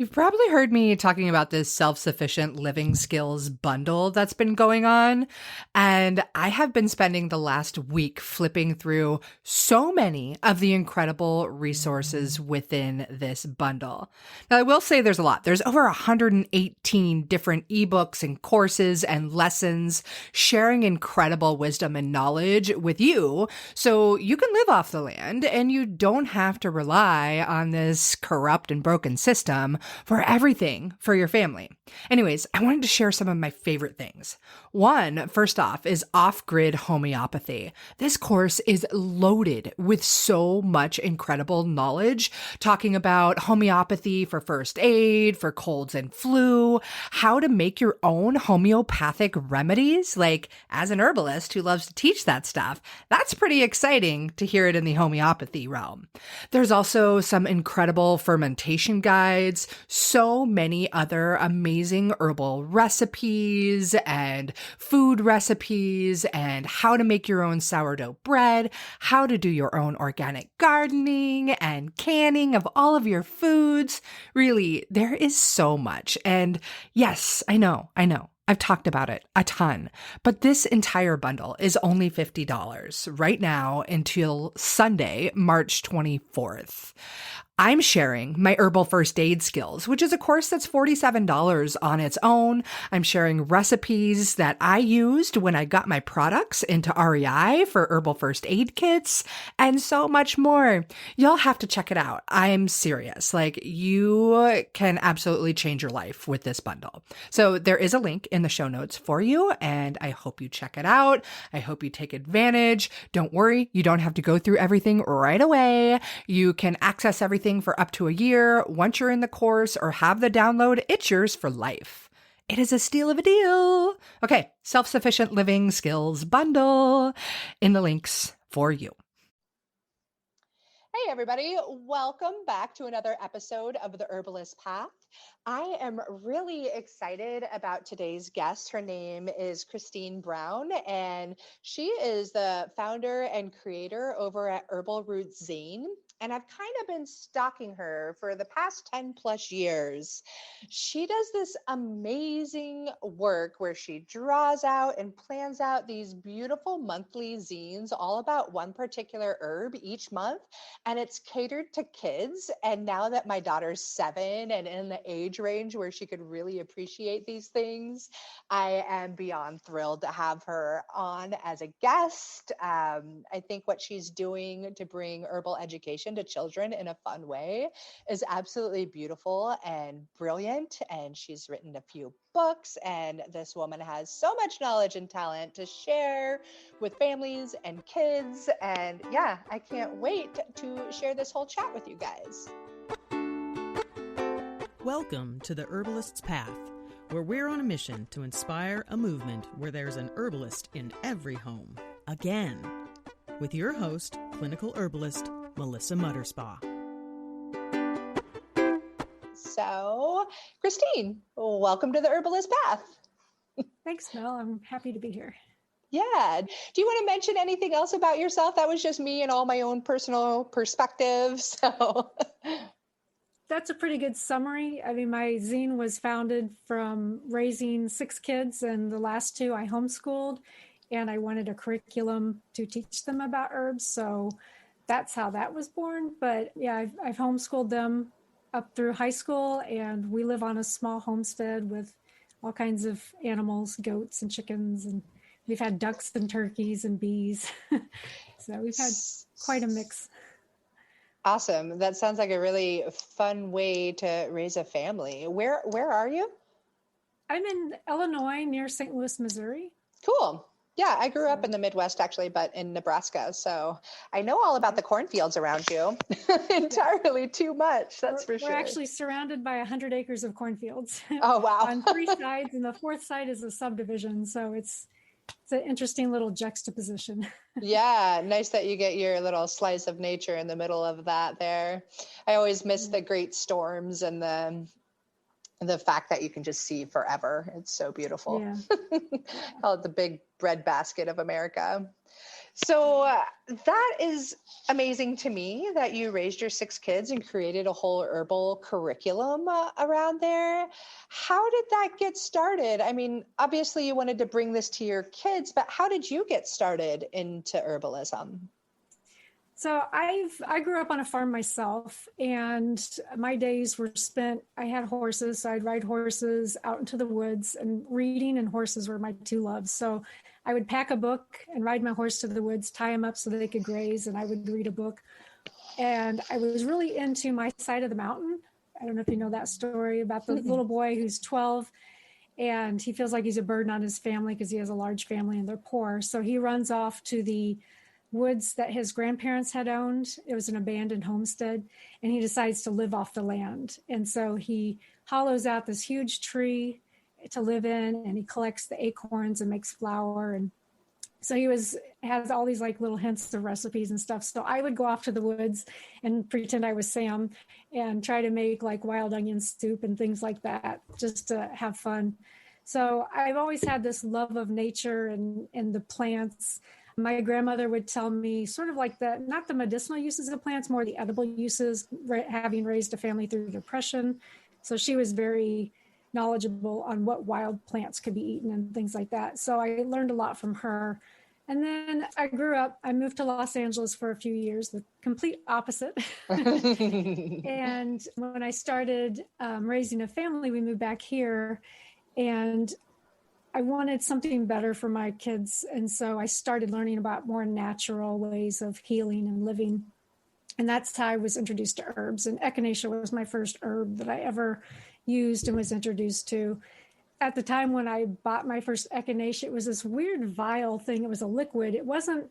You've probably heard me talking about this self-sufficient living skills bundle that's been going on. And I have been spending the last week flipping through so many of the incredible resources within this bundle. Now, I will say there's a lot. There's over 118 different ebooks and courses and lessons sharing incredible wisdom and knowledge with you so you can live off the land and you don't have to rely on this corrupt and broken system for everything for your family. Anyways, I wanted to share some of my favorite things. One, first off, is off-grid homeopathy. This course is loaded with so much incredible knowledge, talking about homeopathy for first aid, for colds and flu, how to make your own homeopathic remedies. Like, as an herbalist who loves to teach that stuff, that's pretty exciting to hear it in the homeopathy realm. There's also some incredible fermentation guides, so many other amazing herbal recipes and food recipes, and how to make your own sourdough bread, how to do your own organic gardening and canning of all of your foods. Really, there is so much. And yes, I know. I've talked about it a ton, but this entire bundle is only $50 right now until Sunday, March 24th. I'm sharing my herbal first aid skills, which is a course that's $47 on its own. I'm sharing recipes that I used when I got my products into REI for herbal first aid kits and so much more. You'll have to check it out. I'm serious. Like, you can absolutely change your life with this bundle. So there is a link in the show notes for you, and I hope you check it out. I hope you take advantage. Don't worry, you don't have to go through everything right away. You can access everything for up to a year. Once you're in the course or have the download, it's yours for life. It is a steal of a deal. Okay, self-sufficient living skills bundle in the links for you. Hey everybody, welcome back to another episode of the Herbalist Path. I am really excited about today's guest. Her name is Kristine Brown, and she is the founder and creator over at Herbal Roots Zine. And I've kind of been stalking her for the past 10 plus years. She does this amazing work where she draws out and plans out these beautiful monthly zines all about one particular herb each month. And it's catered to kids. And now that my daughter's 7 and in the age range where she could really appreciate these things, I am beyond thrilled to have her on as a guest. I think what she's doing to bring herbal education to children in a fun way is absolutely beautiful and brilliant. And she's written a few books, and this woman has so much knowledge and talent to share with families and kids. And yeah, I can't wait to share this whole chat with you guys. Welcome to the Herbalist's Path, where we're on a mission to inspire a movement where there's an herbalist in every home. Again, with your host, clinical herbalist, Melissa Mutterspaugh. So, Kristine, welcome to the Herbalist Path. Thanks, Mel. I'm happy to be here. Yeah. Do you want to mention anything else about yourself? That was just me and all my own personal perspectives. So That's a pretty good summary. I mean, my zine was founded from raising 6 kids, and the last 2 I homeschooled, and I wanted a curriculum to teach them about herbs. So that's how that was born. But yeah, I've homeschooled them up through high school, and we live on a small homestead with all kinds of animals, goats and chickens, and we've had ducks and turkeys and bees. So we've had quite a mix. Awesome. That sounds like a really fun way to raise a family. Where are you? I'm in Illinois near St. Louis, Missouri. Cool. Yeah, I grew up in the Midwest actually, but in Nebraska. So I know all about the cornfields around you entirely too much. That's for sure. We're actually surrounded by 100 acres of cornfields. Oh, wow. On 3 sides, and the 4th side is a subdivision. So it's an interesting little juxtaposition. Yeah, nice that you get your little slice of nature in the middle of that there. I always miss the great storms and the fact that you can just see forever. It's so beautiful. Yeah. Call it the big breadbasket of America. So that is amazing to me that you raised your 6 kids and created a whole herbal curriculum around there. How did that get started? I mean, obviously you wanted to bring this to your kids, but how did you get started into herbalism? So I grew up on a farm myself, and my days were spent, I had horses, so I'd ride horses out into the woods, and reading and horses were my two loves. So I would pack a book and ride my horse to the woods, tie them up so that they could graze, and I would read a book. And I was really into My Side of the Mountain. I don't know if you know that story about the little boy who's 12, and he feels like he's a burden on his family because he has a large family and they're poor. So he runs off to the woods that his grandparents had owned. It was an abandoned homestead, and he decides to live off the land. And so he hollows out this huge tree to live in, and he collects the acorns and makes flour. And so has all these like little hints of recipes and stuff. So I would go off to the woods and pretend I was Sam and try to make like wild onion soup and things like that, just to have fun. So I've always had this love of nature and the plants. My grandmother would tell me sort of like not the medicinal uses of plants, more the edible uses, having raised a family through depression. So she was very knowledgeable on what wild plants could be eaten and things like that. So I learned a lot from her. And then I grew up, I moved to Los Angeles for a few years, the complete opposite. And when I started raising a family, we moved back here, and I wanted something better for my kids. And so I started learning about more natural ways of healing and living. And that's how I was introduced to herbs. And echinacea was my first herb that I ever used and was introduced to. At the time when I bought my first echinacea, it was this weird vial thing. It was a liquid. It wasn't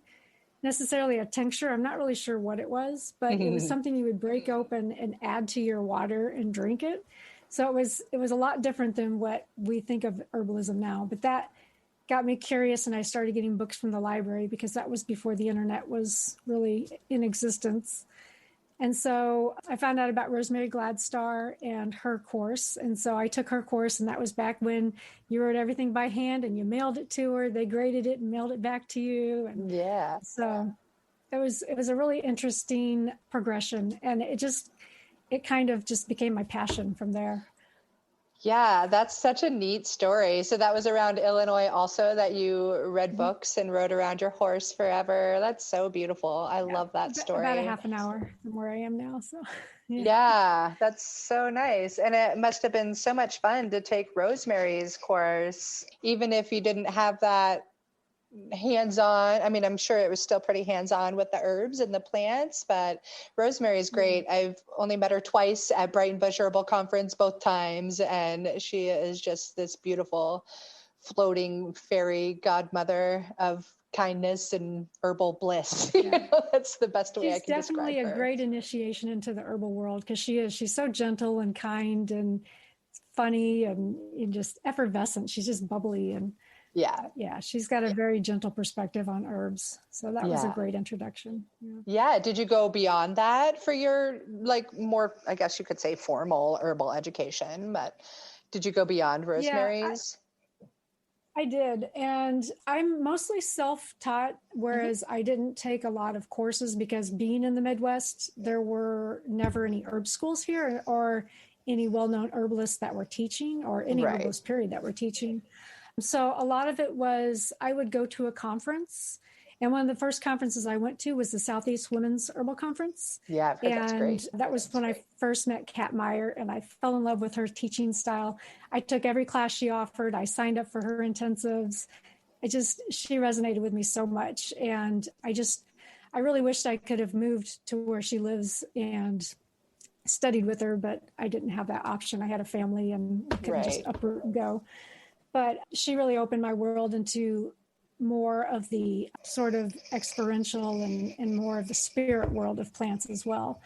necessarily a tincture. I'm not really sure what it was, but it was something you would break open and add to your water and drink it. So it was a lot different than what we think of herbalism now, but that got me curious, and I started getting books from the library because that was before the internet was really in existence. And so I found out about Rosemary Gladstar and her course. And so I took her course, and that was back when you wrote everything by hand and you mailed it to her. They graded it and mailed it back to you. And Yeah. so it was a really interesting progression, and it kind of just became my passion from there. Yeah, that's such a neat story. So that was around Illinois also, that you read books and rode around your horse forever. That's so beautiful. I love that story. About a half an hour from where I am now. So yeah, that's so nice. And it must have been so much fun to take Rosemary's course, even if you didn't have that hands-on. I mean, I'm sure it was still pretty hands-on with the herbs and the plants, but Rosemary is great. I've only met her twice at Brighton Bush Herbal Conference, both times, and she is just this beautiful floating fairy godmother of kindness and herbal bliss. That's the best way I can describe her. She's definitely a great initiation into the herbal world, because she's so gentle and kind and funny and just effervescent. She's just bubbly, and yeah, she's got a very gentle perspective on herbs. So that was a great introduction. Yeah. Did you go beyond that for your more, I guess you could say, formal herbal education, but did you go beyond Rosemary's? I did. And I'm mostly self-taught, whereas I didn't take a lot of courses because being in the Midwest, there were never any herb schools here or any well-known herbalists that were teaching, or any herbalist period that were teaching. So a lot of it was, I would go to a conference, and one of the first conferences I went to was the Southeast Women's Herbal Conference. Yeah, I've heard that's great. That was when I first met Kat Meyer, and I fell in love with her teaching style. I took every class she offered. I signed up for her intensives. She resonated with me so much. And I really wished I could have moved to where she lives and studied with her, but I didn't have that option. I had a family and I couldn't just uproot and go. But she really opened my world into more of the sort of experiential and more of the spirit world of plants as well.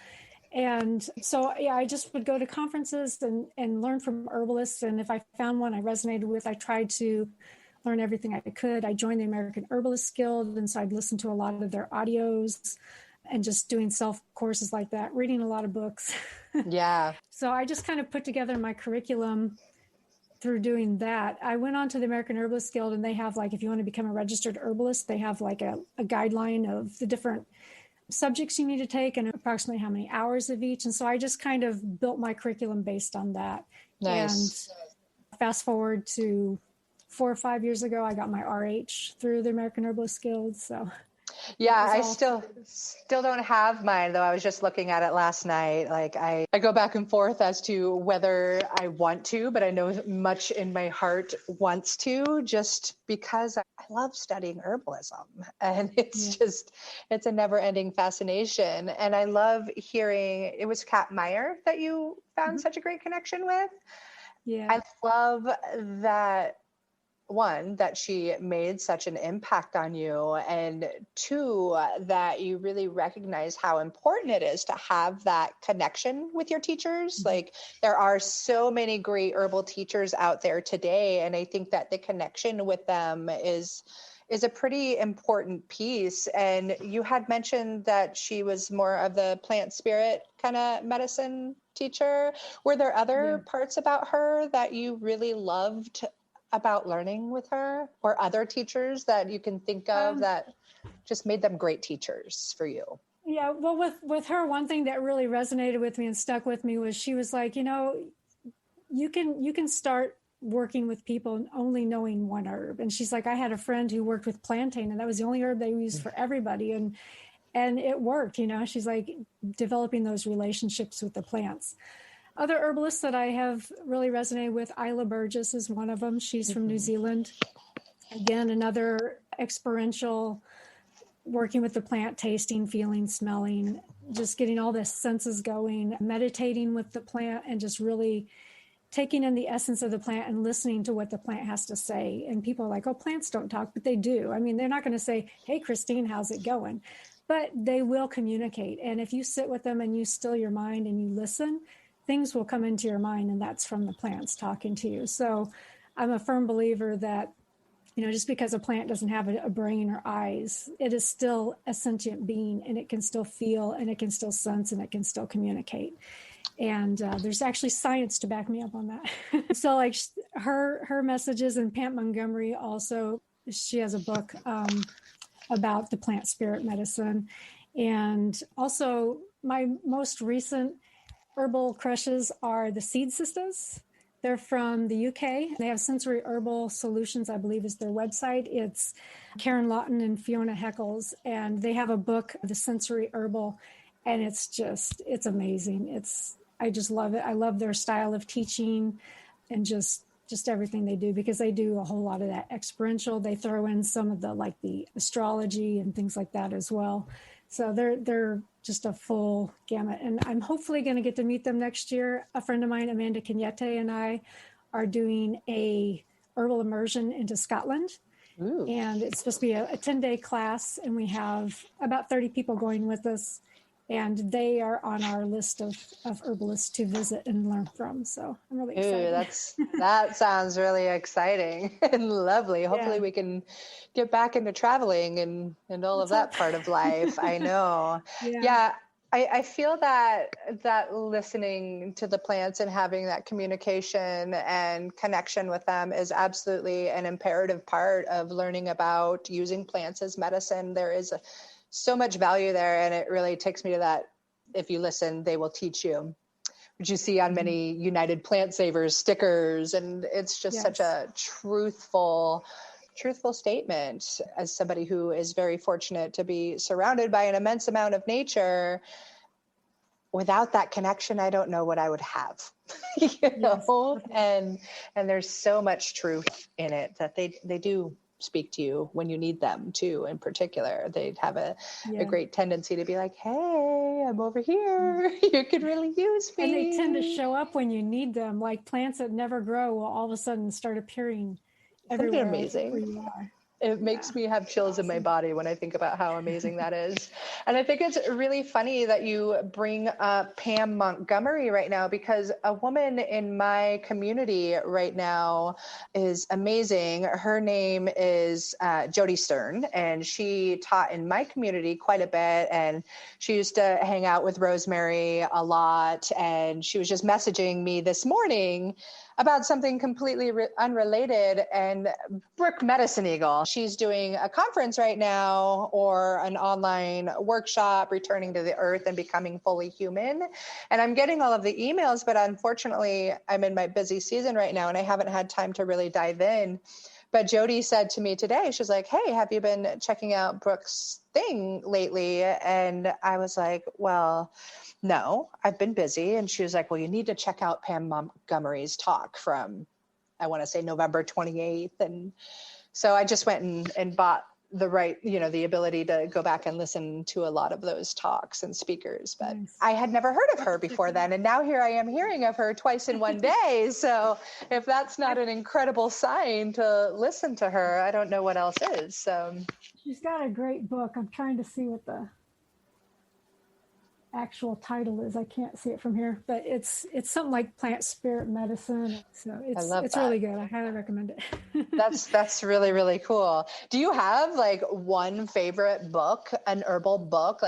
And so, I just would go to conferences and learn from herbalists. And if I found one I resonated with, I tried to learn everything I could. I joined the American Herbalist Guild, and so I'd listen to a lot of their audios and just doing self courses like that, reading a lot of books. Yeah. So I just kind of put together my curriculum through doing that, I went on to the American Herbalist Guild, and they have like, if you want to become a registered herbalist, they have like a guideline of the different subjects you need to take and approximately how many hours of each. And so I just kind of built my curriculum based on that. Nice. And fast forward to 4 or 5 years ago, I got my RH through the American Herbalist Guild. So yeah, I still don't have mine, though. I was just looking at it last night. Like I go back and forth as to whether I want to, but I know much in my heart wants to, just because I love studying herbalism, and it's a never ending fascination. And I love hearing, it was Kat Meyer that you found such a great connection with. Yeah. I love that, one, that she made such an impact on you, and two, that you really recognize how important it is to have that connection with your teachers. Like, there are so many great herbal teachers out there today, and I think that the connection with them is a pretty important piece. And you had mentioned that she was more of the plant spirit kind of medicine teacher. Were there other parts about her that you really loved about learning with her, or other teachers that you can think of that just made them great teachers for you? Yeah, well, with her, one thing that really resonated with me and stuck with me was she was like, you can start working with people only knowing one herb. And she's like, I had a friend who worked with plantain, and that was the only herb they used for everybody, and it worked. She's like, developing those relationships with the plants. Other herbalists that I have really resonated with, Isla Burgess is one of them. She's from New Zealand. Again, another experiential, working with the plant, tasting, feeling, smelling, just getting all the senses going, meditating with the plant, and just really taking in the essence of the plant and listening to what the plant has to say. And people are like, oh, plants don't talk, but they do. I mean, they're not going to say, hey, Kristine, how's it going? But they will communicate. And if you sit with them and you still your mind and you listen, things will come into your mind, and that's from the plants talking to you. So I'm a firm believer that, just because a plant doesn't have a brain or eyes, it is still a sentient being, and it can still feel, and it can still sense, and it can still communicate. And there's actually science to back me up on that. So like her messages, and Pam Montgomery also, she has a book about the plant spirit medicine. And also my most recent herbal crushes are the Seed Sisters. They're from the UK. They have Sensory Herbal Solutions, I believe is their website. It's Karen Lawton and Fiona Heckles. And they have a book, The Sensory Herbal, and it's amazing. I just love it. I love their style of teaching and just everything they do, because they do a whole lot of that experiential. They throw in some of the astrology and things like that as well. So they're just a full gamut. And I'm hopefully going to get to meet them next year. A friend of mine, Amanda Cagnette, and I are doing a herbal immersion into Scotland. Ooh. And it's supposed to be a 10-day class, and we have about 30 people going with us. And they are on our list of herbalists to visit and learn from. So I'm really excited. That sounds really exciting and lovely. Hopefully we can get back into traveling and all of that part of life. I know. Yeah. I feel that listening to the plants and having that communication and connection with them is absolutely an imperative part of learning about using plants as medicine. There is so much value there. And it really takes me to that, if you listen, they will teach you, which you see on many United Plant Savers stickers. And it's just such a truthful statement. As somebody who is very fortunate to be surrounded by an immense amount of nature, without that connection, I don't know what I would have, know? And there's so much truth in it that they do speak to you when you need them too. In particular, they'd have a great tendency to be like, hey, I'm over here. You could really use me. And they tend to show up when you need them. Like plants that never grow will all of a sudden start appearing everywhere. Isn't it amazing? Where you are. It makes me have chills in my body when I think about how amazing that is. And I think it's really funny that you bring up Pam Montgomery right now, because a woman in my community right now is amazing. Her name is Jody Stern, and she taught in my community quite a bit. And she used to hang out with Rosemary a lot. And she was just messaging me this morning about something completely unrelated. And Brooke Medicine Eagle, she's doing a conference right now, or an online workshop, Returning to the Earth and Becoming Fully Human. And I'm getting all of the emails, but unfortunately I'm in my busy season right now and I haven't had time to really dive in. But Jody said to me today, she's like, hey, have you been checking out Brooke's thing lately? And I was like, well, no, I've been busy. And she was like, well, you need to check out Pam Montgomery's talk from, I want to say November 28th. And so I just went and bought the ability to go back and listen to a lot of those talks and speakers. But nice. I had never heard of her before then. And now here I am hearing of her twice in one day. So if that's not an incredible sign to listen to her, I don't know what else is. So she's got a great book. I'm trying to see what the actual title is. I can't see it from here, but it's something like Plant Spirit Medicine. So it's really good. I highly recommend it. That's really, really cool. Do you have like one favorite book, an herbal book?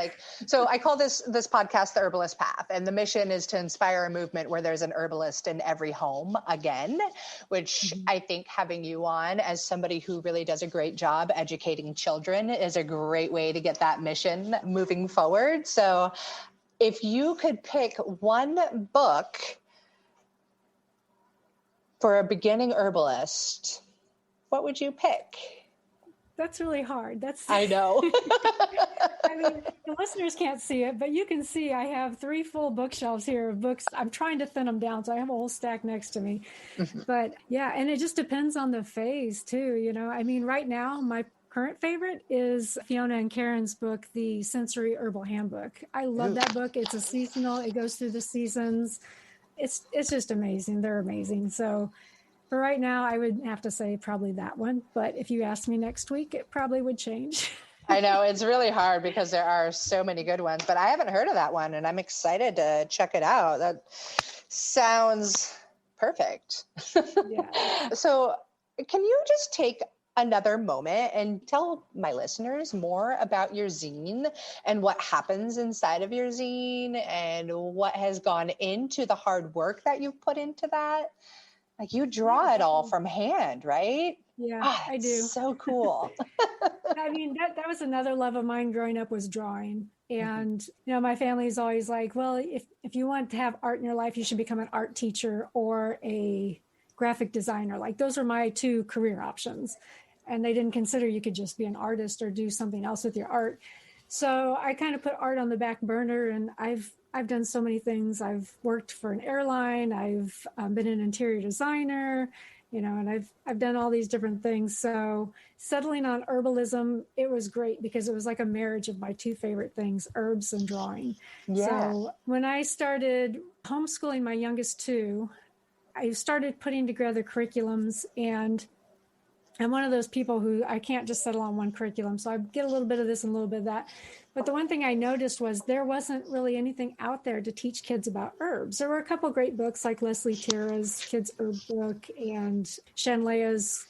So I call this podcast The Herbalist Path, and the mission is to inspire a movement where there's an herbalist in every home again, which I think having you on as somebody who really does a great job educating children is a great way to get that mission moving forward. So if you could pick one book for a beginning herbalist, what would you pick? That's really hard. I know. I mean, the listeners can't see it, but you can see I have 3 full bookshelves here of books. I'm trying to thin them down, so I have a whole stack next to me. But yeah, and it just depends on the phase too. I mean, right now, my current favorite is Fiona and Karen's book, The Sensory Herbal Handbook. I love that book. It's a seasonal. It goes through the seasons. It's just amazing. They're amazing. So for right now, I would have to say probably that one. But if you asked me next week, it probably would change. I know it's really hard because there are so many good ones, but I haven't heard of that one and I'm excited to check it out. That sounds perfect. Yeah. So can you just take another moment and tell my listeners more about your zine and what happens inside of your zine and what has gone into the hard work that you've put into that? Like you draw it all from hand, right? Yeah, I do. So cool. I mean, that was another love of mine growing up, was drawing. And, my family is always like, well, if you want to have art in your life, you should become an art teacher or a graphic designer. Like those are my 2 career options. And they didn't consider you could just be an artist or do something else with your art. So I kind of put art on the back burner, and I've done so many things. I've worked for an airline. I've been an interior designer, and I've done all these different things. So settling on herbalism, it was great because it was like a marriage of my 2 favorite things, herbs and drawing. Yeah. So when I started homeschooling my youngest 2, I started putting together curriculums, and I'm one of those people who I can't just settle on one curriculum. So I get a little bit of this and a little bit of that. But the one thing I noticed was there wasn't really anything out there to teach kids about herbs. There were a couple of great books like Leslie Tara's Kids Herb Book and Shanlea's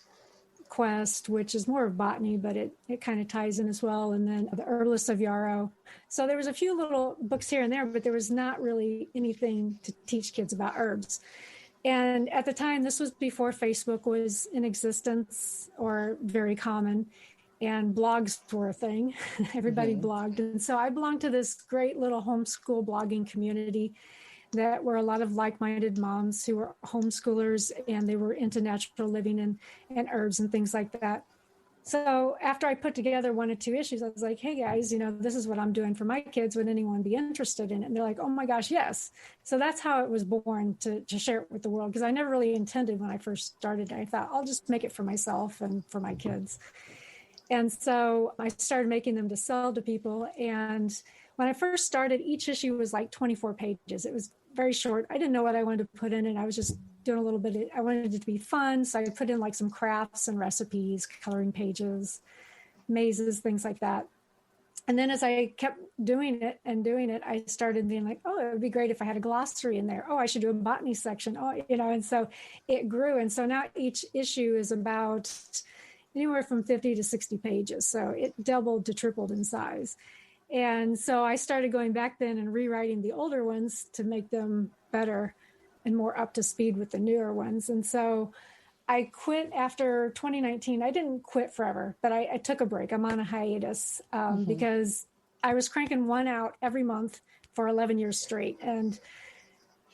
Quest, which is more of botany, but it kind of ties in as well. And then The Herbalists of Yarrow. So there was a few little books here and there, but there was not really anything to teach kids about herbs. And at the time, this was before Facebook was in existence or very common, and blogs were a thing. Everybody blogged. And so I belonged to this great little homeschool blogging community that were a lot of like-minded moms who were homeschoolers, and they were into natural living and herbs and things like that. So after I put together 1 or 2 issues, I was like, hey guys, this is what I'm doing for my kids. Would anyone be interested in it? And they're like, oh my gosh, yes. So that's how it was born, to share it with the world. Because I never really intended when I first started. I thought I'll just make it for myself and for my kids. And so I started making them to sell to people. And when I first started, each issue was like 24 pages. It was very short. I didn't know what I wanted to put in it. I was just doing a little bit. I wanted it to be fun. So I put in like some crafts and recipes, coloring pages, mazes, things like that. And then as I kept doing it, I started being like, oh, it would be great if I had a glossary in there. Oh, I should do a botany section. Oh, and so it grew. And so now each issue is about anywhere from 50 to 60 pages. So it doubled to tripled in size. And so I started going back then and rewriting the older ones to make them better and more up to speed with the newer ones. And so I quit after 2019. I didn't quit forever, but I took a break. I'm on a hiatus because I was cranking one out every month for 11 years straight. And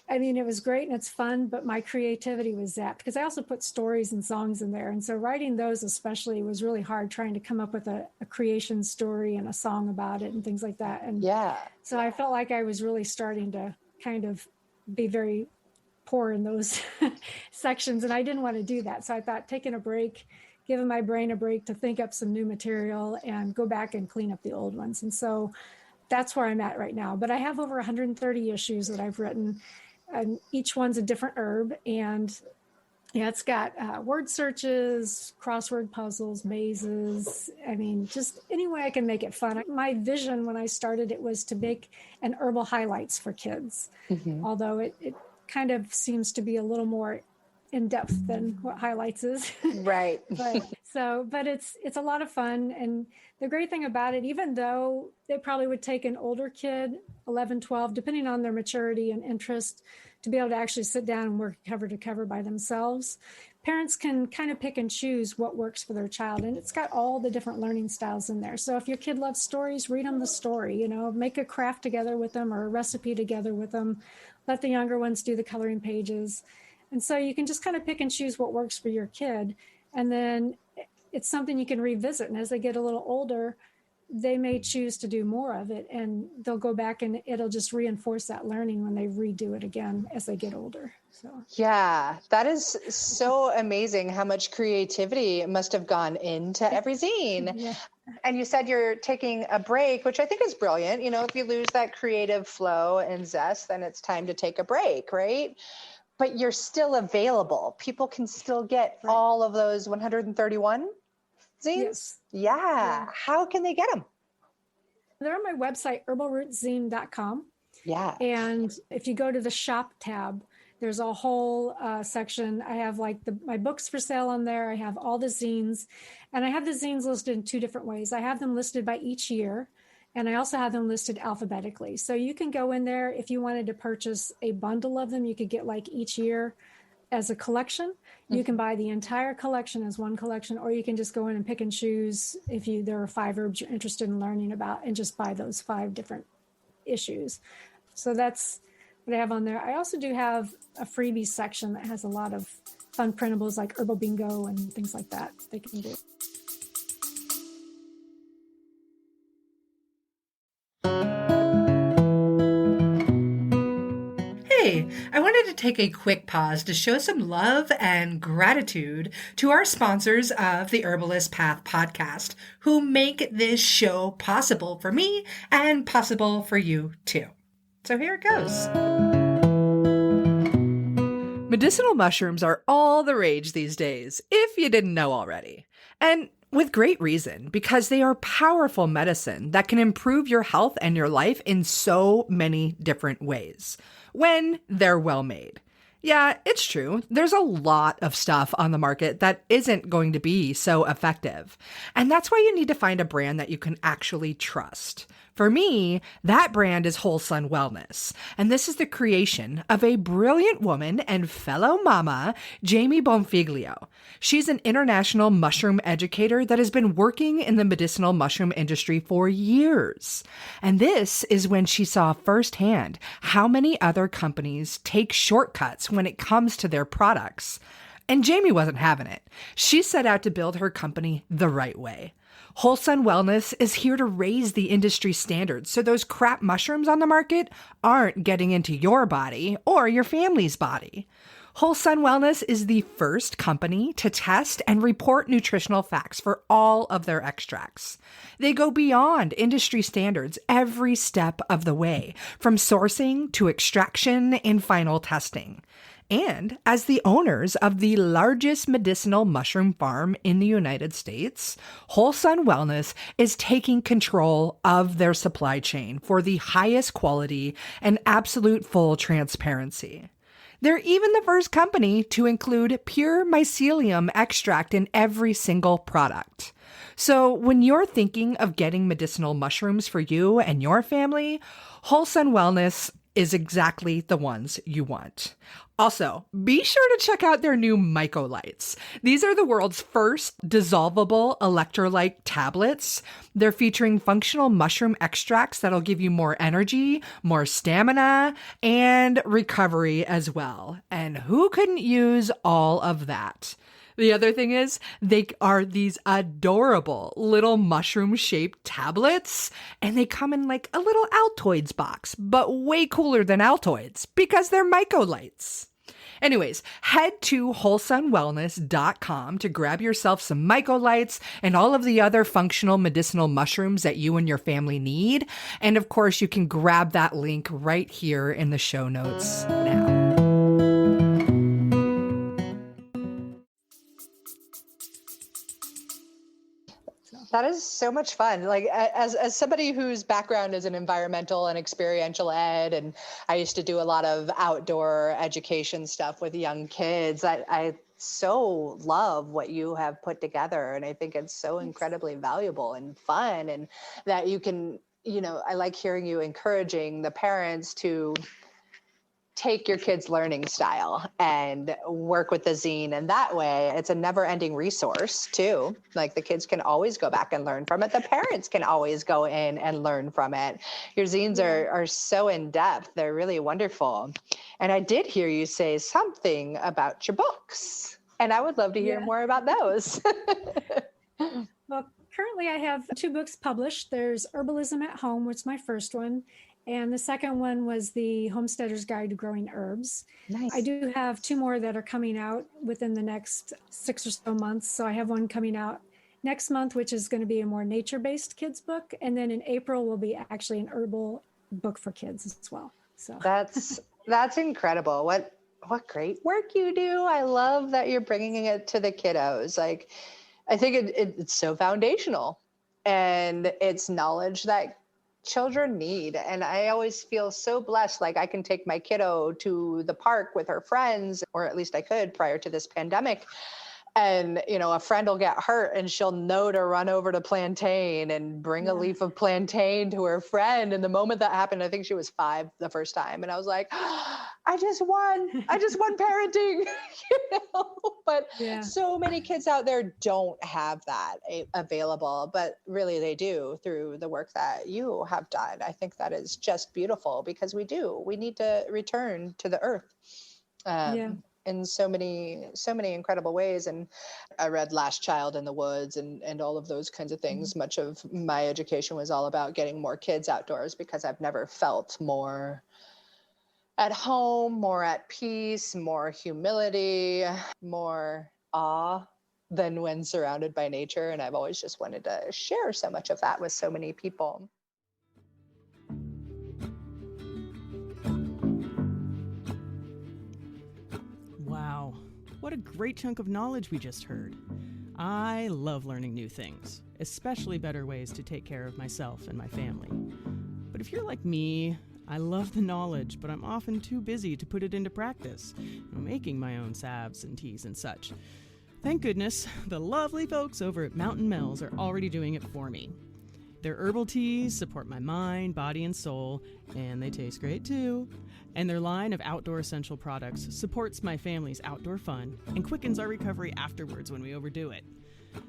I mean, it was great and it's fun, but my creativity was zapped because I also put stories and songs in there. And so writing those especially was really hard, trying to come up with a creation story and a song about it and things like that. And so I felt like I was really starting to kind of be very poor in those sections. And I didn't want to do that. So I thought taking a break, giving my brain a break to think up some new material and go back and clean up the old ones. And so that's where I'm at right now. But I have over 130 issues that I've written, and each one's a different herb. And yeah, it's got word searches, crossword puzzles, mazes. I mean, just any way I can make it fun. My vision when I started it was to make an herbal highlights for kids, although it kind of seems to be a little more in depth than what highlights is. Right. but it's a lot of fun. And the great thing about it, even though it probably would take an older kid, 11, 12, depending on their maturity and interest, to be able to actually sit down and work cover to cover by themselves, parents can kind of pick and choose what works for their child. And it's got all the different learning styles in there. So if your kid loves stories, read them the story, make a craft together with them or a recipe together with them. Let the younger ones do the coloring pages. And so you can just kind of pick and choose what works for your kid. And then it's something you can revisit. And as they get a little older, they may choose to do more of it, and they'll go back and it'll just reinforce that learning when they redo it again as they get older. So yeah, that is so amazing how much creativity must have gone into every zine. Yeah. And you said you're taking a break, which I think is brilliant. If you lose that creative flow and zest, then it's time to take a break, right? But you're still available. People can still get all of those 131 zines? Yes. Yeah. How can they get them? They're on my website, herbalrootzine.com. Yeah. And if you go to the shop tab, there's a whole section. I have like my books for sale on there. I have all the zines, and I have the zines listed in two different ways. I have them listed by each year, and I also have them listed alphabetically. So you can go in there if you wanted to purchase a bundle of them. You could get like each year as a collection. You can buy the entire collection as one collection, or you can just go in and pick and choose if there are 5 herbs you're interested in learning about and just buy those 5 different issues. So that's what I have on there. I also do have a freebies section that has a lot of fun printables like herbal bingo and things like that they can do. Hey, I wanted to take a quick pause to show some love and gratitude to our sponsors of the Herbalist Path podcast, who make this show possible for me and possible for you too. So here it goes. Medicinal mushrooms are all the rage these days, if you didn't know already. And with great reason, because they are powerful medicine that can improve your health and your life in so many different ways when they're well made. Yeah, it's true. There's a lot of stuff on the market that isn't going to be so effective. And that's why you need to find a brand that you can actually trust. For me, that brand is Whole Sun Wellness, and this is the creation of a brilliant woman and fellow mama, Jamie Bonfiglio. She's an international mushroom educator that has been working in the medicinal mushroom industry for years. And this is when she saw firsthand how many other companies take shortcuts when it comes to their products. And Jamie wasn't having it. She set out to build her company the right way. Whole Sun Wellness is here to raise the industry standards so those crap mushrooms on the market aren't getting into your body or your family's body. Whole Sun Wellness is the first company to test and report nutritional facts for all of their extracts. They go beyond industry standards every step of the way, from sourcing to extraction and final testing. And as the owners of the largest medicinal mushroom farm in the United States, Whole Sun Wellness is taking control of their supply chain for the highest quality and absolute full transparency. They're even the first company to include pure mycelium extract in every single product. So when you're thinking of getting medicinal mushrooms for you and your family, Whole Sun Wellness is exactly the ones you want. Also, be sure to check out their new Mycolites. These are the world's first dissolvable electrolyte tablets. They're featuring functional mushroom extracts that'll give you more energy, more stamina, and recovery as well. And who couldn't use all of that? The other thing is, they are these adorable little mushroom-shaped tablets, and they come in like a little Altoids box, but way cooler than Altoids because they're Mycolites. Anyways, head to wholesunwellness.com to grab yourself some Mycolites and all of the other functional medicinal mushrooms that you and your family need. And of course, you can grab that link right here in the show notes now. That is so much fun. Like as somebody whose background is in environmental and experiential ed, and I used to do a lot of outdoor education stuff with young kids, I so love what you have put together. And I think it's so incredibly valuable and fun, and that you can, I like hearing you encouraging the parents to take your kids' learning style and work with the zine. And that way it's a never ending resource too. Like the kids can always go back and learn from it. The parents can always go in and learn from it. Your zines are so in depth. They're really wonderful. And I did hear you say something about your books, and I would love to hear more about those. Well, currently I have 2 books published. There's Herbalism at Home, which is my first one. And the second one was the Homesteader's Guide to Growing Herbs. Nice. I do have 2 more that are coming out within the next 6 or so months. So I have one coming out next month, which is going to be a more nature-based kids book. And then in April will be actually an herbal book for kids as well. So that's incredible. What great work you do. I love that you're bringing it to the kiddos. Like, I think it's so foundational, and it's knowledge that children need. And I always feel so blessed. Like I can take my kiddo to the park with her friends, or at least I could prior to this pandemic. And, a friend will get hurt and she'll know to run over to plantain and bring a leaf of plantain to her friend. And the moment that happened, I think she was 5 the first time. And I was like, I just won parenting, but so many kids out there don't have that available, but really they do through the work that you have done. I think that is just beautiful, because we need to return to the earth. In so many incredible ways. And I read Last Child in the Woods and all of those kinds of things. Mm-hmm. Much of my education was all about getting more kids outdoors, because I've never felt more at home, more at peace, more humility, more awe than when surrounded by nature. And I've always just wanted to share so much of that with so many people. Wow, what a great chunk of knowledge we just heard. I love learning new things, especially better ways to take care of myself and my family. But if you're like me, I love the knowledge, but I'm often too busy to put it into practice, making my own salves and teas and such. Thank goodness, the lovely folks over at Mountain Mills are already doing it for me. Their herbal teas support my mind, body, and soul, and they taste great too. And their line of outdoor essential products supports my family's outdoor fun and quickens our recovery afterwards when we overdo it.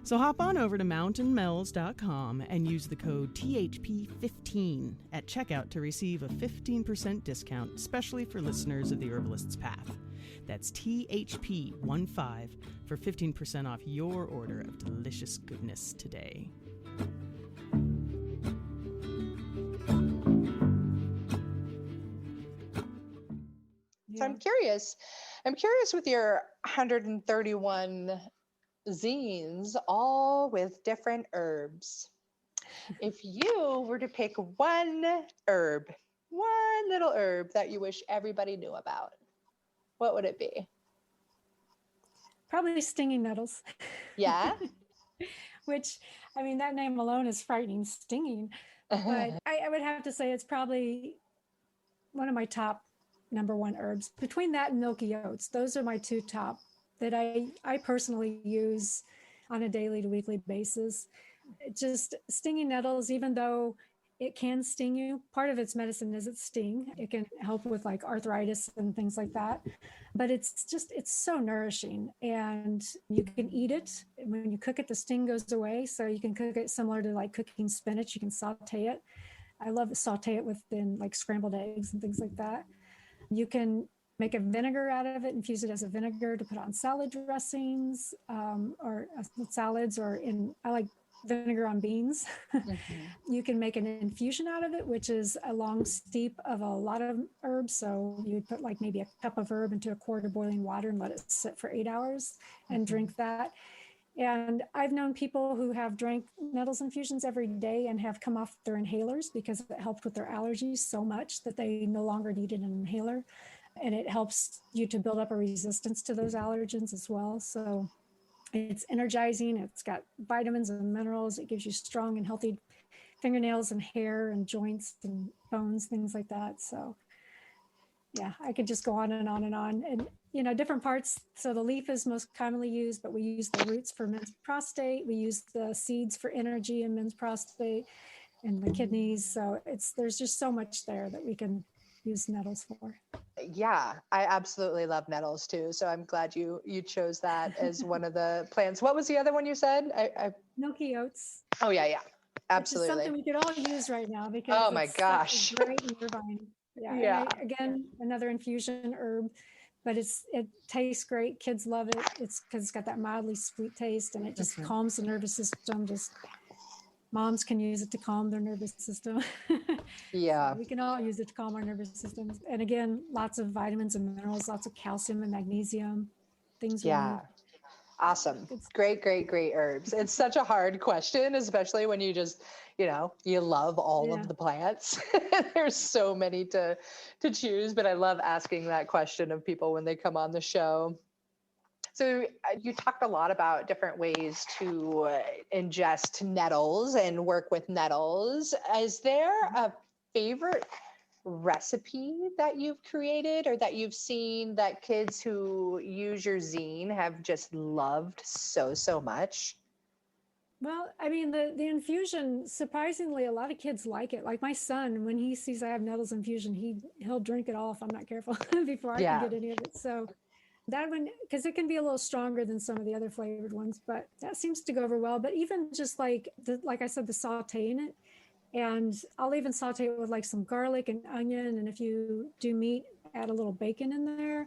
So hop on over to mountainmells.com and use the code THP15 at checkout to receive a 15% discount, especially for listeners of the Herbalist's Path. That's THP15 for 15% off your order of delicious goodness today. So I'm curious, I'm curious with your 131 zines, all with different herbs. If you were to pick one little herb that you wish everybody knew about, what would it be? Probably stinging nettles. Yeah. Which, I mean, that name alone is frightening, stinging. But I would have to say it's probably one of my top number one herbs. Between that and milky oats, those are my two top that I personally use on a daily to weekly basis. Just stinging nettles, even though it can sting you, part of its medicine is its sting. It can help with like arthritis and things like that. But it's so nourishing, and you can eat it. When you cook it, the sting goes away. So you can cook it similar to like cooking spinach. You can saute it. I love to saute it within like scrambled eggs and things like that. You can make a vinegar out of it, infuse it as a vinegar to put on salad dressings or salads, or I like vinegar on beans. You can make an infusion out of it, which is a long steep of a lot of herbs. So you would put like maybe a cup of herb into a quart of boiling water and let it sit for 8 hours and drink that. And I've known people who have drank nettles infusions every day and have come off their inhalers because it helped with their allergies so much that they no longer needed an inhaler. And it helps you to build up a resistance to those allergens as well. So it's energizing. It's got vitamins and minerals. It gives you strong and healthy fingernails and hair and joints and bones, things like that. So yeah, I could just go on and on and on. And, you know, different parts. So the leaf is most commonly used, but we use the roots for men's prostate. We use the seeds for energy in men's prostate and the kidneys. So there's just so much there that we can use nettles for. Yeah, I absolutely love nettles too. So I'm glad you chose that as one of the plants. What was the other one you said? Milky oats. Oh yeah, absolutely. Which is something we could all use right now because oh my gosh, such a great nervine. Yeah. Again, another infusion herb, but it tastes great. Kids love it. It's because it's got that mildly sweet taste, and it just calms the nervous system. Just moms can use it to calm their nervous system. Yeah. So we can all use it to calm our nervous systems. And again, lots of vitamins and minerals, lots of calcium and magnesium, things we need. Awesome. Great herbs. It's such a hard question, especially when you just, you love all of the plants. There's so many to choose, but I love asking that question of people when they come on the show. So you talked a lot about different ways to ingest nettles and work with nettles. Is there a favorite recipe that you've created or that you've seen that kids who use your zine have just loved so much? Well, I mean, the infusion, surprisingly, a lot of kids like it. Like my son, when he sees I have nettles infusion, he'll drink it all if I'm not careful before I can get any of it. So that one, because it can be a little stronger than some of the other flavored ones, but that seems to go over well. But even just like I said, the sauteing it, and I'll even saute it with like some garlic and onion. And if you do meat, add a little bacon in there.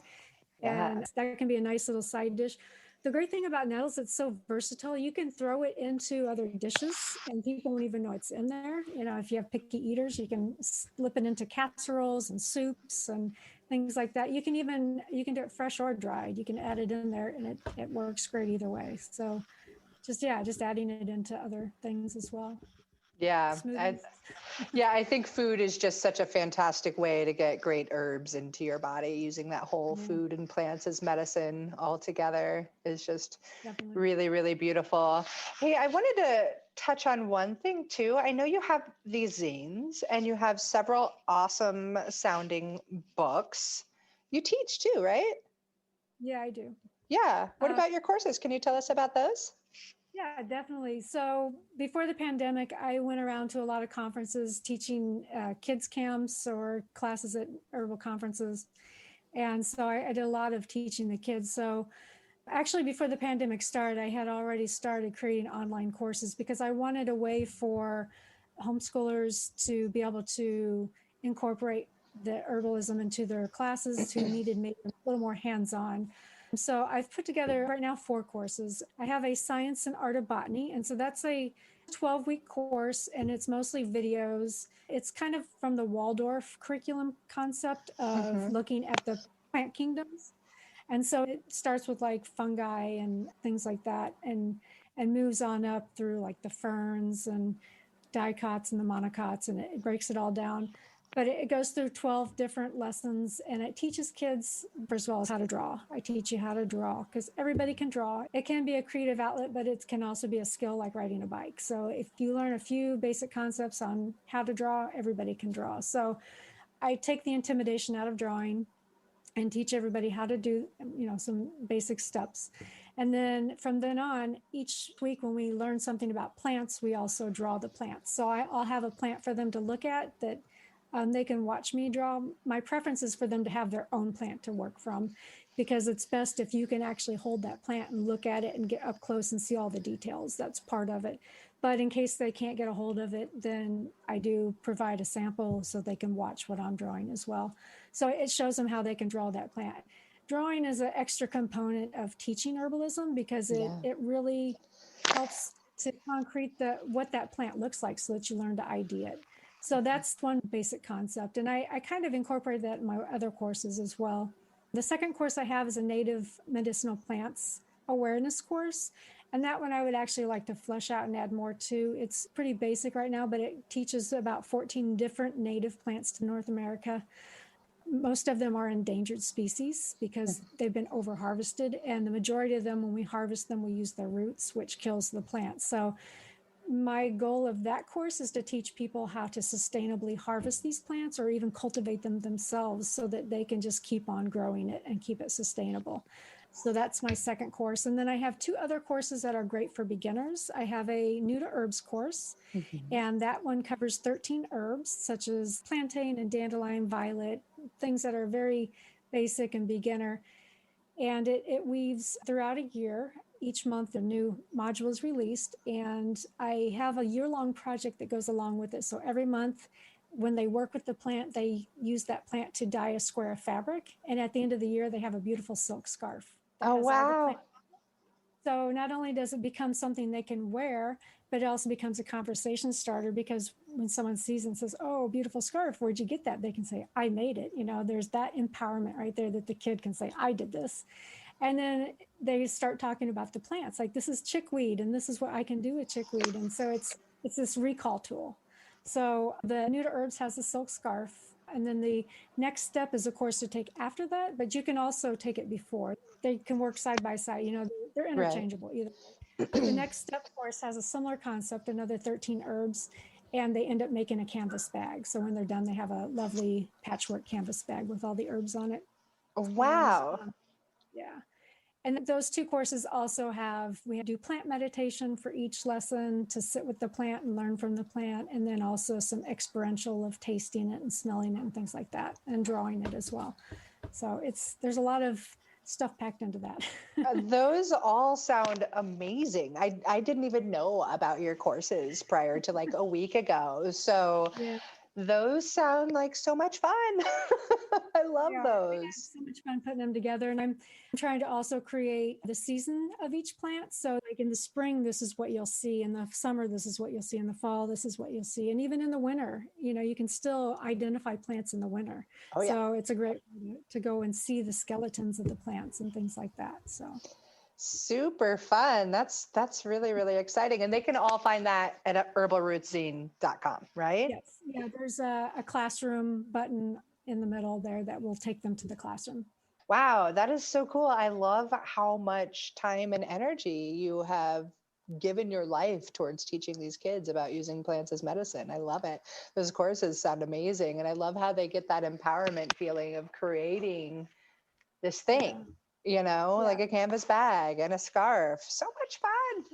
And that can be a nice little side dish. The great thing about nettles, it's so versatile. You can throw it into other dishes and people won't even know it's in there. If you have picky eaters, you can slip it into casseroles and soups and things like that. You can do it fresh or dried. You can add it in there and it works great either way. So just adding it into other things as well. Yeah. I think food is just such a fantastic way to get great herbs into your body. Using that whole food and plants as medicine all together is just really, really beautiful. Hey, I wanted to touch on one thing too. I know you have these zines and you have several awesome sounding books. You teach too, right? Yeah, I do. Yeah. What about your courses? Can you tell us about those? Yeah, definitely. So before the pandemic, I went around to a lot of conferences teaching kids camps or classes at herbal conferences. And so I did a lot of teaching the kids. So actually before the pandemic started, I had already started creating online courses because I wanted a way for homeschoolers to be able to incorporate the herbalism into their classes who needed maybe a little more hands-on. So I've put together right now 4 courses. I have a science and art of botany. And so that's a 12-week course, and it's mostly videos. It's kind of from the Waldorf curriculum concept of looking at the plant kingdoms. And so it starts with like fungi and things like that, and moves on up through like the ferns and dicots and the monocots, and it breaks it all down. But it goes through 12 different lessons, and it teaches kids, first of all, how to draw. I teach you how to draw because everybody can draw. It can be a creative outlet, but it can also be a skill like riding a bike. So if you learn a few basic concepts on how to draw, everybody can draw. So I take the intimidation out of drawing and teach everybody how to do, some basic steps. And then from then on, each week when we learn something about plants, we also draw the plants. So I'll have a plant for them to look at that they can watch me draw. My preference is for them to have their own plant to work from, because it's best if you can actually hold that plant and look at it and get up close and see all the details. That's part of it. But in case they can't get a hold of it, then I do provide a sample so they can watch what I'm drawing as well. So it shows them how they can draw that plant. Drawing is an extra component of teaching herbalism because it really helps to concrete what that plant looks like so that you learn to ID it. So that's one basic concept. And I kind of incorporate that in my other courses as well. The second course I have is a native medicinal plants awareness course. And that one I would actually like to flesh out and add more to. It's pretty basic right now, but it teaches about 14 different native plants to North America. Most of them are endangered species because they've been over harvested. And the majority of them, when we harvest them, we use their roots, which kills the plant. So my goal of that course is to teach people how to sustainably harvest these plants or even cultivate them themselves so that they can just keep on growing it and keep it sustainable. So that's my second course. And then I have two other courses that are great for beginners. I have a new to herbs course, and that one covers 13 herbs, such as plantain and dandelion, violet, things that are very basic and beginner. And it weaves throughout a year. Each month a new module is released, and I have a year-long project that goes along with it. So every month when they work with the plant, they use that plant to dye a square of fabric. And at the end of the year, they have a beautiful silk scarf. Oh, wow. So not only does it become something they can wear, but it also becomes a conversation starter, because when someone sees and says, "Oh, beautiful scarf, where'd you get that?" They can say, "I made it." There's that empowerment right there that the kid can say, "I did this." And then they start talking about the plants, like, this is chickweed and this is what I can do with chickweed. And so it's this recall tool. So the New to Herbs has a silk scarf. And then the next step is a course to take after that, but you can also take it before. They can work side by side, they're interchangeable either way. The next step course has a similar concept, another 13 herbs, and they end up making a canvas bag. So when they're done, they have a lovely patchwork canvas bag with all the herbs on it. Wow. Yeah. And those two courses also we do plant meditation for each lesson to sit with the plant and learn from the plant. And then also some experiential of tasting it and smelling it and things like that, and drawing it as well. So there's a lot of stuff packed into that. Those all sound amazing. I didn't even know about your courses prior to like a week ago. So yeah. Those sound like so much fun. I love those. Yeah, so much fun putting them together. And I'm trying to also create the season of each plant. So like in the spring, this is what you'll see. In the summer, this is what you'll see. In the fall, this is what you'll see. And even in the winter, you can still identify plants in the winter. Oh, yeah. So it's a great way to go and see the skeletons of the plants and things like that. So super fun. That's really, really exciting. And they can all find that at herbalrootzine.com, right? Yes. Yeah, there's a classroom button in the middle there that will take them to the classroom. Wow, that is so cool. I love how much time and energy you have given your life towards teaching these kids about using plants as medicine. I love it. Those courses sound amazing. And I love how they get that empowerment feeling of creating this thing. Like a canvas bag and a scarf. So much fun.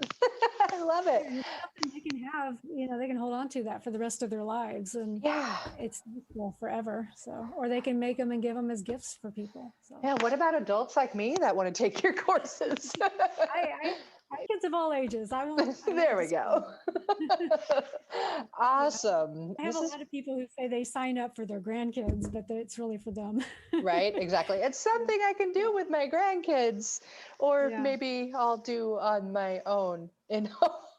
I love it. And it's something they can have, they can hold on to that for the rest of their lives. And it's useful forever. So, or they can make them and give them as gifts for people. So. Yeah. What about adults like me that want to take your courses? I kids of all ages. There we go. Awesome. I have a lot of people who say they sign up for their grandkids, but it's really for them. Right. Exactly. It's something I can do with my grandkids, or maybe I'll do on my own in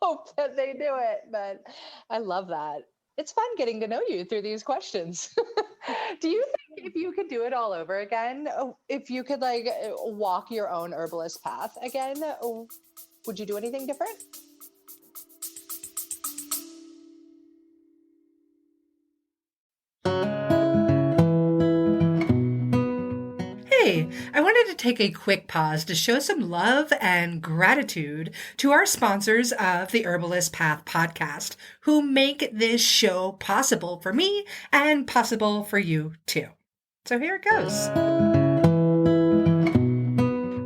hope that they do it. But I love that. It's fun getting to know you through these questions. Do you think if you could do it all over again, if you could like walk your own herbalist path again, would you do anything different? Hey, I wanted to take a quick pause to show some love and gratitude to our sponsors of the Herbalist Path podcast, who make this show possible for me and possible for you too. So here it goes.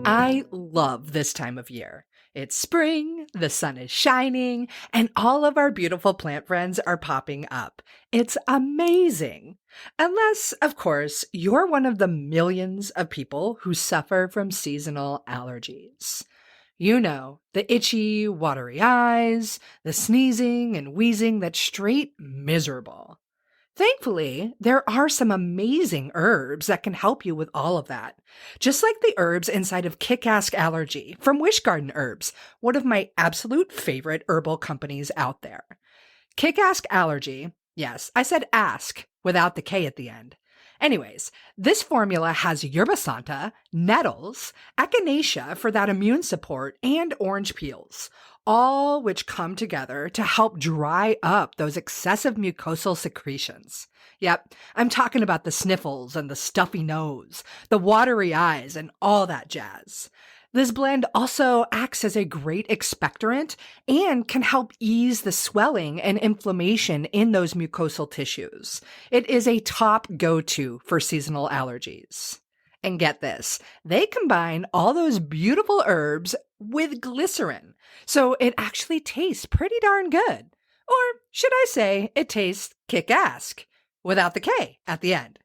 I love this time of year. It's spring, the sun is shining, and all of our beautiful plant friends are popping up. It's amazing. Unless, of course, you're one of the millions of people who suffer from seasonal allergies. You know, the itchy, watery eyes, the sneezing and wheezing that's straight miserable. Thankfully, there are some amazing herbs that can help you with all of that. Just like the herbs inside of Kick-Ass Allergy from Wish Garden Herbs, one of my absolute favorite herbal companies out there. Kick-Ass Allergy, yes, I said ask without the K at the end. Anyways, this formula has yerba santa, nettles, echinacea for that immune support, and orange peels, all which come together to help dry up those excessive mucosal secretions. Yep, I'm talking about the sniffles and the stuffy nose, the watery eyes, and all that jazz. This blend also acts as a great expectorant and can help ease the swelling and inflammation in those mucosal tissues. It is a top go-to for seasonal allergies. And get this, they combine all those beautiful herbs with glycerin, so it actually tastes pretty darn good. Or should I say, it tastes kick-ass, without the K at the end.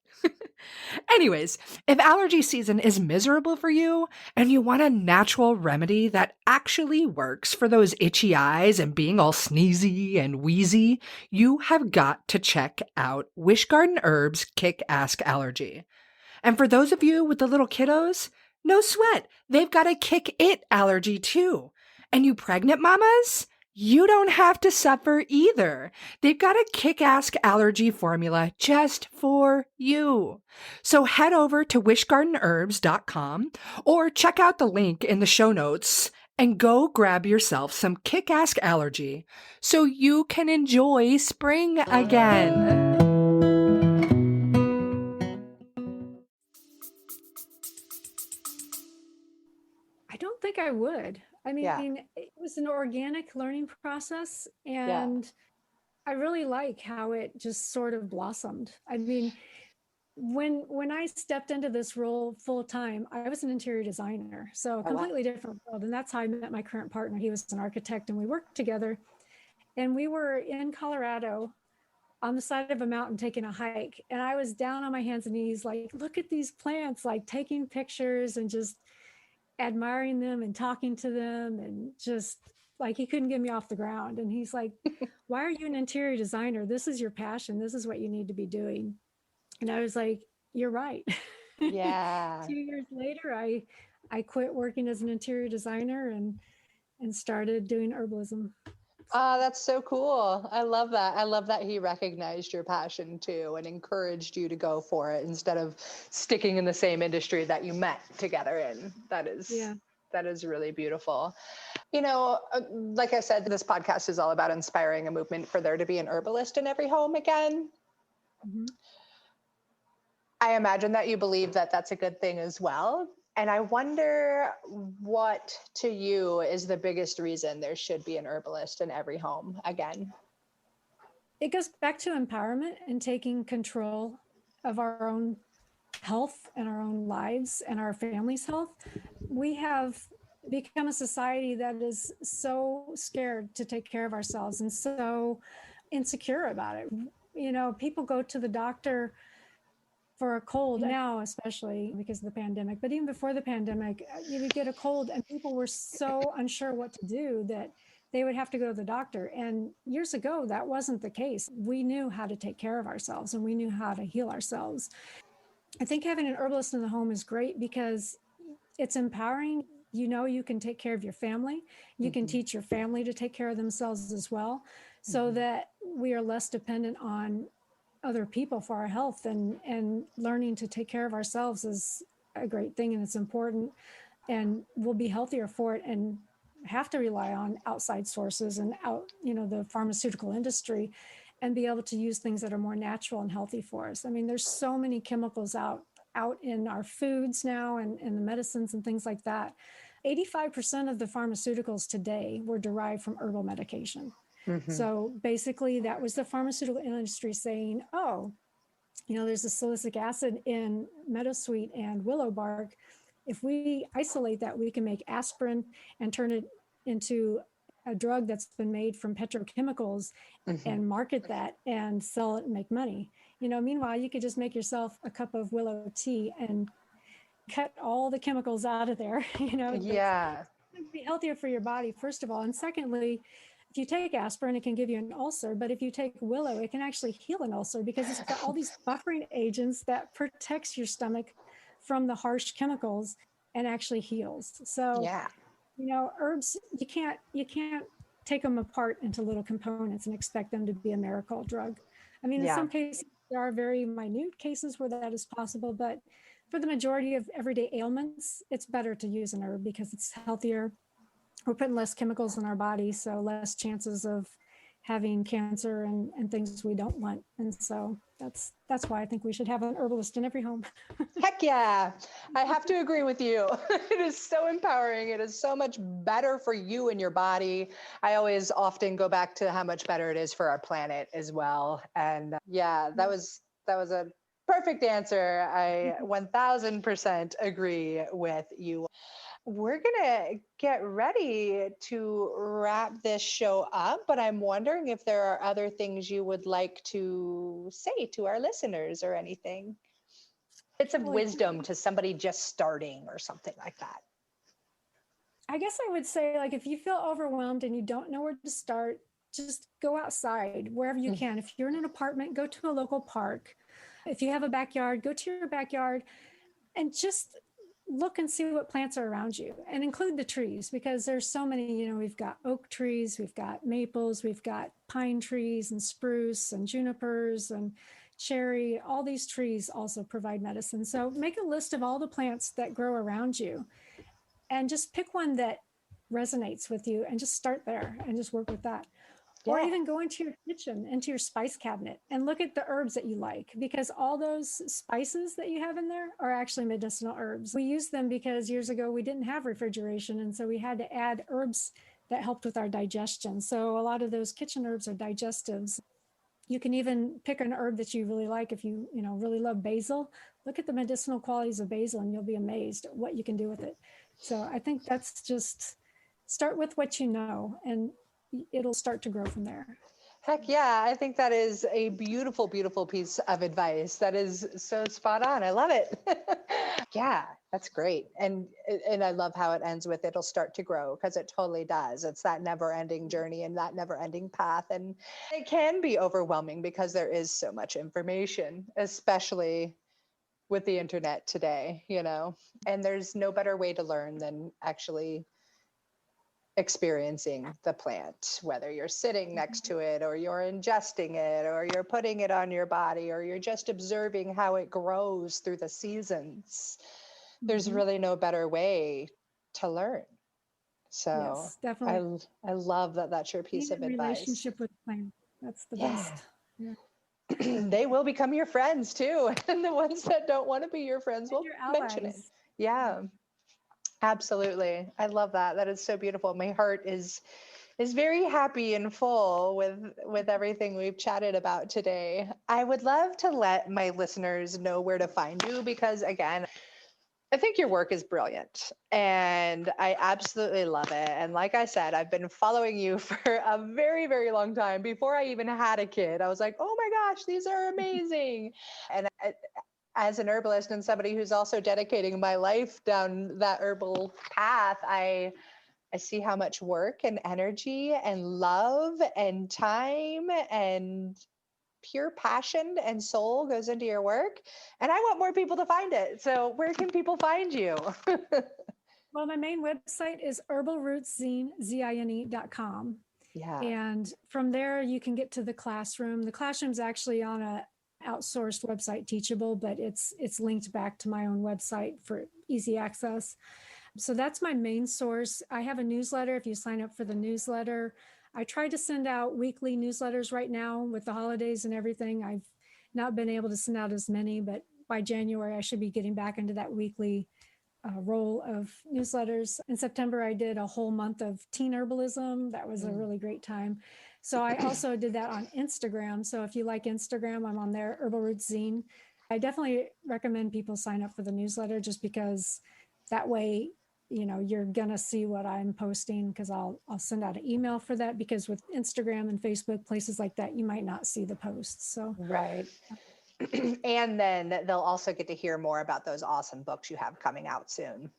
Anyways, if allergy season is miserable for you and you want a natural remedy that actually works for those itchy eyes and being all sneezy and wheezy, you have got to check out Wish Garden Herbs Kick-Ass Allergy. And for those of you with the little kiddos, no sweat, they've got a kick-it allergy too. And you pregnant mamas? You don't have to suffer either. They've got a kick-ass allergy formula just for you. So head over to wishgardenherbs.com or check out the link in the show notes and go grab yourself some kick-ass allergy so you can enjoy spring again. I don't think I would. I mean, Yeah. it was an organic learning process, Yeah. and I really like how it just sort of blossomed. I mean, when I stepped into this role full time, I was an interior designer, so a Oh, wow. completely different world. And that's how I met my current partner. He was an architect, and we worked together. And we were in Colorado on the side of a mountain taking a hike. And I was down on my hands and knees, like, look at these plants, like taking pictures and just admiring them and talking to them, and just like he couldn't get me off the ground. And he's like, why are you an interior designer? This is your passion. This is what you need to be doing. And I was like, you're right. Yeah. 2 years later, I quit working as an interior designer and started doing herbalism. Oh, that's so cool. I love that. I love that he recognized your passion too and encouraged you to go for it instead of sticking in the same industry that you met together in. That is really beautiful. You know, like I said, this podcast is all about inspiring a movement for there to be an herbalist in every home again. Mm-hmm. I imagine that you believe that that's a good thing as well. And I wonder what to you is the biggest reason there should be an herbalist in every home again. It goes back to empowerment and taking control of our own health and our own lives and our family's health. We have become a society that is so scared to take care of ourselves and so insecure about it. You know, people go to the doctor for a cold now, especially because of the pandemic, but even before the pandemic, you would get a cold and people were so unsure what to do that they would have to go to the doctor. And years ago, that wasn't the case. We knew how to take care of ourselves and we knew how to heal ourselves. I think having an herbalist in the home is great because it's empowering. You know, you can take care of your family. You can teach your family to take care of themselves as well, so that we are less dependent on other people for our health, and learning to take care of ourselves is a great thing, and it's important, and we'll be healthier for it, and have to rely on outside sources and the pharmaceutical industry, and be able to use things that are more natural and healthy for us. I mean, there's so many chemicals out in our foods now, and in the medicines and things like that. 85% of the pharmaceuticals today were derived from herbal medication. Mm-hmm. So basically that was the pharmaceutical industry saying, oh, there's a salicylic acid in meadowsweet and willow bark. If we isolate that, we can make aspirin and turn it into a drug that's been made from petrochemicals, mm-hmm. and market that and sell it and make money. Meanwhile, you could just make yourself a cup of willow tea and cut all the chemicals out of there. Yeah. It's be healthier for your body, first of all. And secondly, if you take aspirin, it can give you an ulcer. But if you take willow, it can actually heal an ulcer because it's got all these buffering agents that protects your stomach from the harsh chemicals and actually heals. So, yeah. Herbs, you can't take them apart into little components and expect them to be a miracle drug. I mean, in some cases, there are very minute cases where that is possible, but for the majority of everyday ailments, it's better to use an herb because it's healthier. We're putting less chemicals in our body, so less chances of having cancer and things we don't want. And so that's why I think we should have an herbalist in every home. Heck yeah. I have to agree with you. It is so empowering. It is so much better for you and your body. I always often go back to how much better it is for our planet as well. And that was a perfect answer. I 1000% agree with you. We're going to get ready to wrap this show up, but I'm wondering if there are other things you would like to say to our listeners or anything. Bits of wisdom to somebody just starting or something like that. I guess I would say, if you feel overwhelmed and you don't know where to start, just go outside wherever you can. If you're in an apartment, go to a local park. If you have a backyard, go to your backyard and just look and see what plants are around you, and include the trees, because there's so many. We've got oak trees, we've got maples, we've got pine trees and spruce and junipers and cherry. All these trees also provide medicine. So make a list of all the plants that grow around you and just pick one that resonates with you and just start there and just work with that. Or even go into your kitchen, into your spice cabinet, and look at the herbs that you like, because all those spices that you have in there are actually medicinal herbs. We use them because years ago we didn't have refrigeration, and so we had to add herbs that helped with our digestion. So a lot of those kitchen herbs are digestives. You can even pick an herb that you really like. If you really love basil, look at the medicinal qualities of basil and you'll be amazed at what you can do with it. So I think that's just start with what you know, and it'll start to grow from there. Heck yeah. I think that is a beautiful, beautiful piece of advice. That is so spot on. I love it. Yeah, that's great. And I love how it ends with it'll start to grow, because it totally does. It's that never ending journey and that never ending path. And it can be overwhelming because there is so much information, especially with the internet today, and there's no better way to learn than actually experiencing the plant, whether you're sitting next to it or you're ingesting it or you're putting it on your body or you're just observing how it grows through the seasons. There's really no better way to learn. So yes, definitely. I love that that's your piece of advice. Relationship with plants. That's the best. Yeah. They will become your friends too. And the ones that don't want to be your friends will mention it. Yeah. Absolutely. I love that. That is so beautiful. My heart is very happy and full with everything we've chatted about today. I would love to let my listeners know where to find you, because again, I think your work is brilliant and I absolutely love it. And like I said, I've been following you for a very, very long time. Before I even had a kid, I was like, oh my gosh, these are amazing. And as an herbalist and somebody who's also dedicating my life down that herbal path, I see how much work and energy and love and time and pure passion and soul goes into your work. And I want more people to find it. So where can people find you? Well, my main website is herbalrootszine, zine.com. Yeah. And from there, you can get to the classroom. The classroom's actually on outsourced website Teachable, but it's linked back to my own website for easy access. So that's my main source. I have a newsletter. If you sign up for the newsletter, I try to send out weekly newsletters right now with the holidays and everything. I've not been able to send out as many, but by January, I should be getting back into that weekly role of newsletters. In September, I did a whole month of teen herbalism. That was a really great time. So I also did that on Instagram. So if you like Instagram, I'm on there, Herbal Roots Zine. I definitely recommend people sign up for the newsletter just because that way, you're going to see what I'm posting, because I'll send out an email for that, because with Instagram and Facebook, places like that, you might not see the posts. So right. And then they'll also get to hear more about those awesome books you have coming out soon.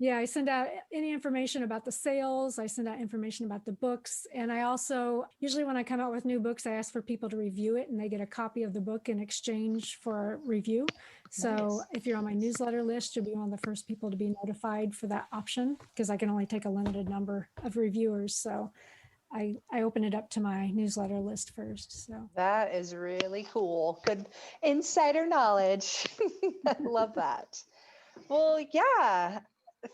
Yeah, I send out any information about the sales. I send out information about the books. And I also, usually when I come out with new books, I ask for people to review it, and they get a copy of the book in exchange for a review. So Nice. if you're on my newsletter list, you'll be one of the first people to be notified for that option, because I can only take a limited number of reviewers. So I open it up to my newsletter list first. So That is really cool. Good insider knowledge. I love that. Well, yeah.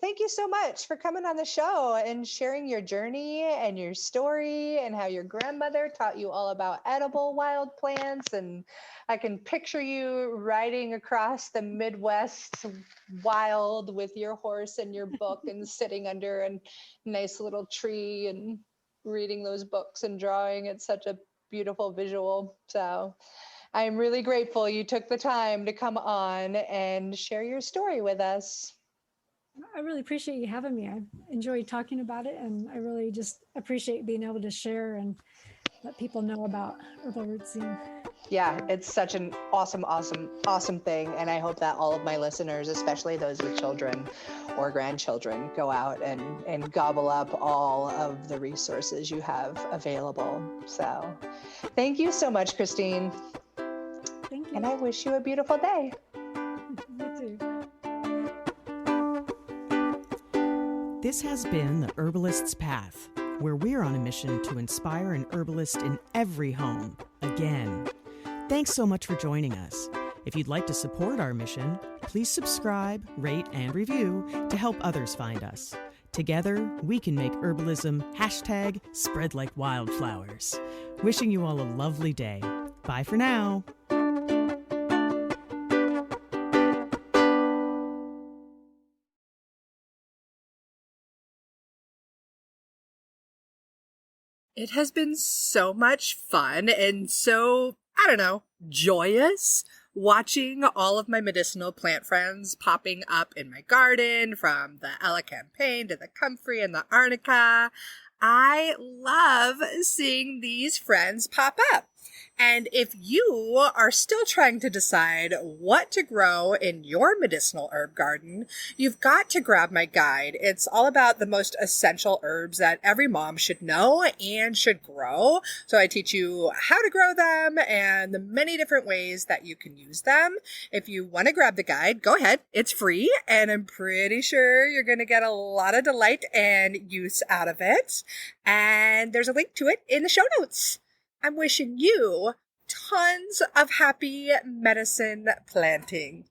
Thank you so much for coming on the show and sharing your journey and your story, and how your grandmother taught you all about edible wild plants. And I can picture you riding across the Midwest wild with your horse and your book and sitting under a nice little tree and reading those books and drawing. It's such a beautiful visual. So I'm really grateful you took the time to come on and share your story with us. I really appreciate you having me. I enjoyed talking about it, and I really just appreciate being able to share and let people know about Herbal Roots Zine. Yeah, it's such an awesome thing. And I hope that all of my listeners, especially those with children or grandchildren, go out and gobble up all of the resources you have available. So thank you so much, Kristine. Thank you. And I wish you a beautiful day. You too. This has been the Herbalist's Path, where we're on a mission to inspire an herbalist in every home, again. Thanks so much for joining us. If you'd like to support our mission, please subscribe, rate, and review to help others find us. Together, we can make herbalism #spread like wildflowers. Wishing you all a lovely day. Bye for now. It has been so much fun and so, I don't know, joyous watching all of my medicinal plant friends popping up in my garden, from the Elecampane to the comfrey and the arnica. I love seeing these friends pop up. And if you are still trying to decide what to grow in your medicinal herb garden, you've got to grab my guide. It's all about the most essential herbs that every mom should know and should grow. So I teach you how to grow them and the many different ways that you can use them. If you want to grab the guide, go ahead. It's free, and I'm pretty sure you're going to get a lot of delight and use out of it. And there's a link to it in the show notes. I'm wishing you tons of happy medicine planting.